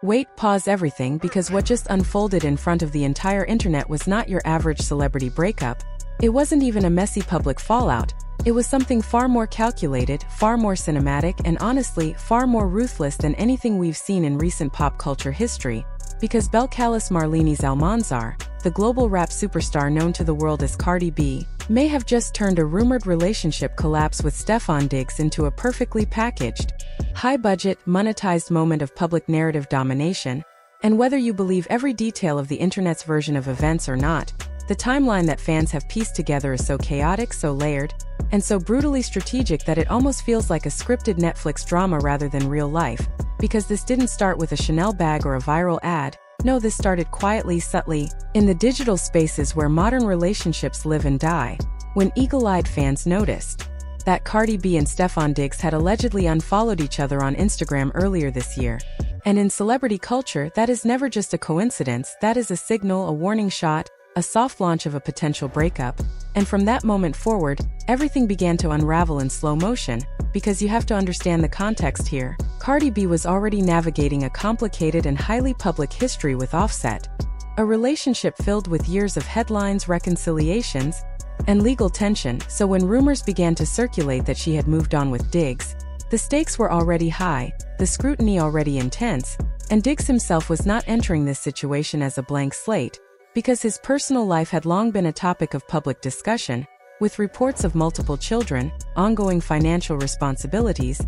Wait, pause everything, because what just unfolded in front of the entire internet was not your average celebrity breakup. It wasn't even a messy public fallout. It was something far more calculated, far more cinematic, and honestly, far more ruthless than anything we've seen in recent pop culture history. Because Belcalis Marleni's Almanzar, the global rap superstar known to the world as Cardi B, may have just turned a rumored relationship collapse with Stefon Diggs into a perfectly packaged, high-budget, monetized moment of public narrative domination. And whether you believe every detail of the internet's version of events or not, the timeline that fans have pieced together is so chaotic, so layered, and so brutally strategic that it almost feels like a scripted Netflix drama rather than real life. Because this didn't start with a Chanel bag or a viral ad. No, this started quietly, subtly, in the digital spaces where modern relationships live and die. When eagle-eyed fans noticed that Cardi B and Stefon Diggs had allegedly unfollowed each other on Instagram earlier this year. And in celebrity culture, that is never just a coincidence, that is a signal, a warning shot, a soft launch of a potential breakup. And from that moment forward, everything began to unravel in slow motion, because you have to understand the context here. Cardi B was already navigating a complicated and highly public history with Offset, a relationship filled with years of headlines, reconciliations, and legal tension. So when rumors began to circulate that she had moved on with Diggs, the stakes were already high, the scrutiny already intense, and Diggs himself was not entering this situation as a blank slate, because his personal life had long been a topic of public discussion, with reports of multiple children, ongoing financial responsibilities,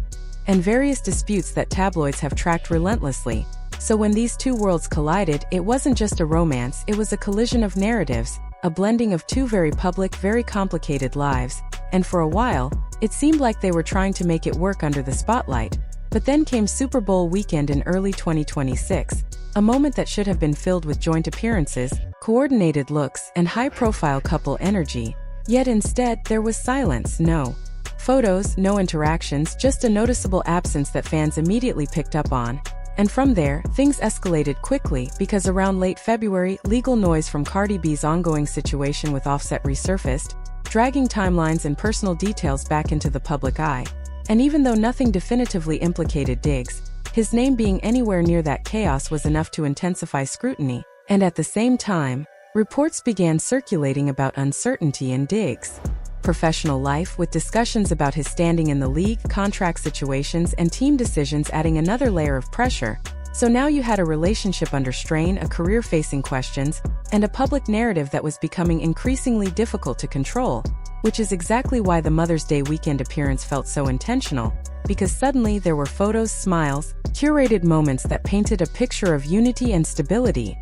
and various disputes that tabloids have tracked relentlessly. So when these two worlds collided, it wasn't just a romance, it was a collision of narratives, a blending of two very public, very complicated lives, and for a while, it seemed like they were trying to make it work under the spotlight. But then came Super Bowl weekend in early 2026, a moment that should have been filled with joint appearances, coordinated looks, and high-profile couple energy. Yet instead, there was silence, no photos, no interactions, just a noticeable absence that fans immediately picked up on. And from there, things escalated quickly, because around late February, legal noise from Cardi B's ongoing situation with Offset resurfaced, dragging timelines and personal details back into the public eye. And even though nothing definitively implicated Diggs, his name being anywhere near that chaos was enough to intensify scrutiny. And at the same time, reports began circulating about uncertainty in Diggs' professional life, with discussions about his standing in the league, contract situations, and team decisions adding another layer of pressure. So now you had a relationship under strain, a career facing questions, and a public narrative that was becoming increasingly difficult to control, which is exactly why the Mother's Day weekend appearance felt so intentional, because suddenly there were photos, smiles, curated moments that painted a picture of unity and stability,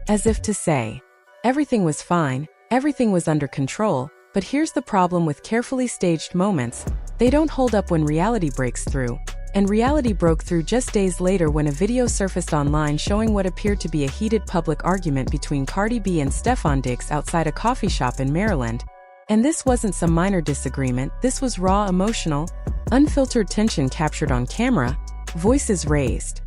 as if to say, everything was fine, everything was under control. But here's the problem with carefully staged moments: they don't hold up when reality breaks through. And reality broke through just days later when a video surfaced online showing what appeared to be a heated public argument between Cardi B and Stefon Diggs outside a coffee shop in Maryland. And this wasn't some minor disagreement, this was raw, emotional, unfiltered tension captured on camera, voices raised,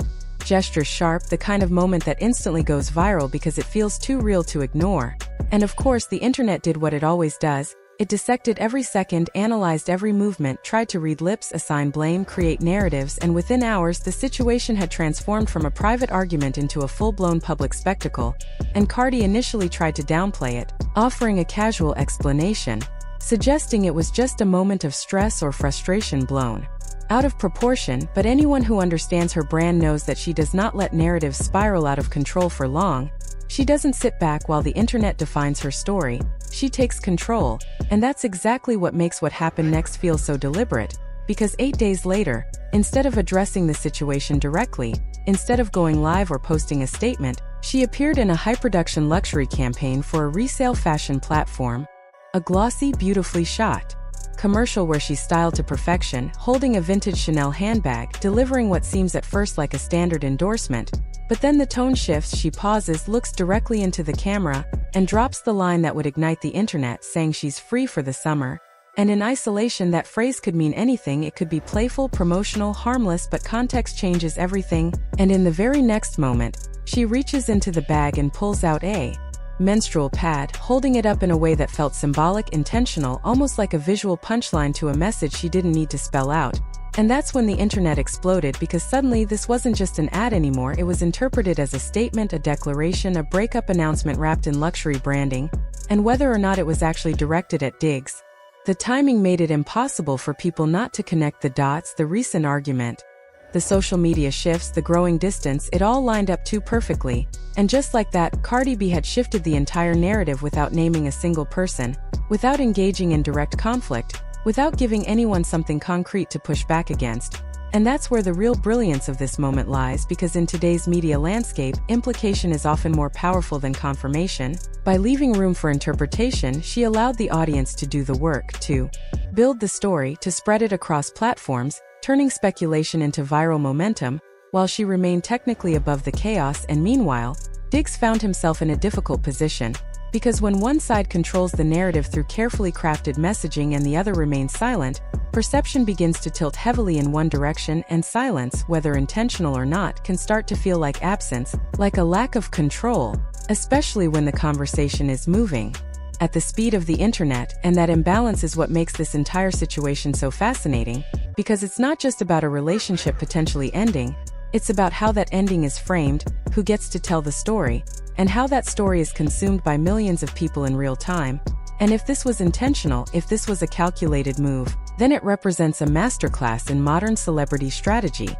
gestures sharp, the kind of moment that instantly goes viral because it feels too real to ignore. And of course, the internet did what it always does. It dissected every second, analyzed every movement, tried to read lips, assign blame, create narratives, and within hours the situation had transformed from a private argument into a full-blown public spectacle. And Cardi initially tried to downplay it, offering a casual explanation, suggesting it was just a moment of stress or frustration blown out of proportion. But anyone who understands her brand knows that she does not let narratives spiral out of control for long. She doesn't sit back while the internet defines her story. She takes control, and that's exactly what makes what happened next feel so deliberate. Because 8 days later, instead of addressing the situation directly, instead of going live or posting a statement, she appeared in a high-production luxury campaign for a resale fashion platform, a glossy, beautifully shot commercial where she's styled to perfection, holding a vintage Chanel handbag, delivering what seems at first like a standard endorsement. But then the tone shifts, she pauses, looks directly into the camera, and drops the line that would ignite the internet, saying she's free for the summer. And in isolation, that phrase could mean anything. It could be playful, promotional, harmless, but context changes everything. And in the very next moment, she reaches into the bag and pulls out a menstrual pad, holding it up in a way that felt symbolic, intentional, almost like a visual punchline to a message she didn't need to spell out. And that's when the internet exploded, because suddenly this wasn't just an ad anymore, it was interpreted as a statement, a declaration, a breakup announcement wrapped in luxury branding, and whether or not it was actually directed at Diggs. The timing made it impossible for people not to connect the dots. The recent argument, the social media shifts, the growing distance, it all lined up too perfectly. And just like that, Cardi B had shifted the entire narrative without naming a single person, without engaging in direct conflict, without giving anyone something concrete to push back against. And that's where the real brilliance of this moment lies, because in today's media landscape, implication is often more powerful than confirmation. By leaving room for interpretation, she allowed the audience to do the work, to build the story, to spread it across platforms, turning speculation into viral momentum, while she remained technically above the chaos. And meanwhile, Diggs found himself in a difficult position, because when one side controls the narrative through carefully crafted messaging and the other remains silent, perception begins to tilt heavily in one direction, and silence, whether intentional or not, can start to feel like absence, like a lack of control, especially when the conversation is moving at the speed of the internet. And that imbalance is what makes this entire situation so fascinating, because it's not just about a relationship potentially ending, it's about how that ending is framed, who gets to tell the story, and how that story is consumed by millions of people in real time. And if this was intentional, if this was a calculated move, then it represents a masterclass in modern celebrity strategy,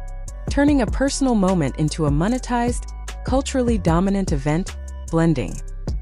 turning a personal moment into a monetized, culturally dominant event, blending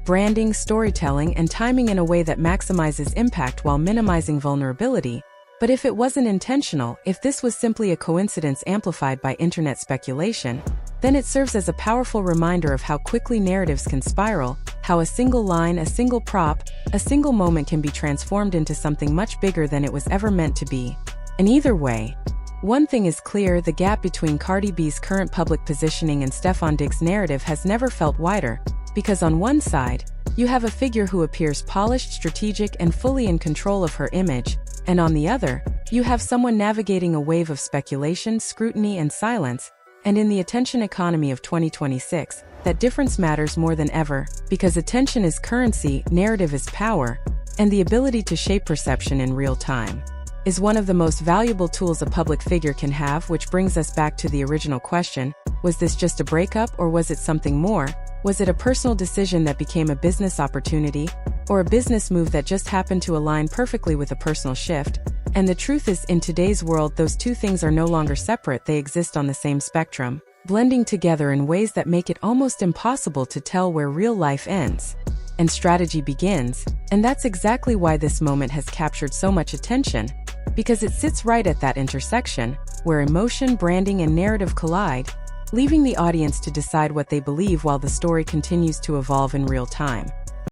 branding, storytelling, and timing in a way that maximizes impact while minimizing vulnerability. But if it wasn't intentional, if this was simply a coincidence amplified by internet speculation, then it serves as a powerful reminder of how quickly narratives can spiral, how a single line, a single prop, a single moment can be transformed into something much bigger than it was ever meant to be. And either way, one thing is clear: the gap between Cardi B's current public positioning and Stefon Diggs' narrative has never felt wider, because on one side, you have a figure who appears polished, strategic, and fully in control of her image, and on the other, you have someone navigating a wave of speculation, scrutiny, and silence. And in the attention economy of 2026, that difference matters more than ever, because attention is currency, narrative is power, and the ability to shape perception in real time is one of the most valuable tools a public figure can have. Which brings us back to the original question: was this just a breakup, or was it something more? Was it a personal decision that became a business opportunity, or a business move that just happened to align perfectly with a personal shift? And the truth is, in today's world, those two things are no longer separate. They exist on the same spectrum, blending together in ways that make it almost impossible to tell where real life ends and strategy begins. And that's exactly why this moment has captured so much attention, because it sits right at that intersection, where emotion, branding, and narrative collide, leaving the audience to decide what they believe while the story continues to evolve in real time.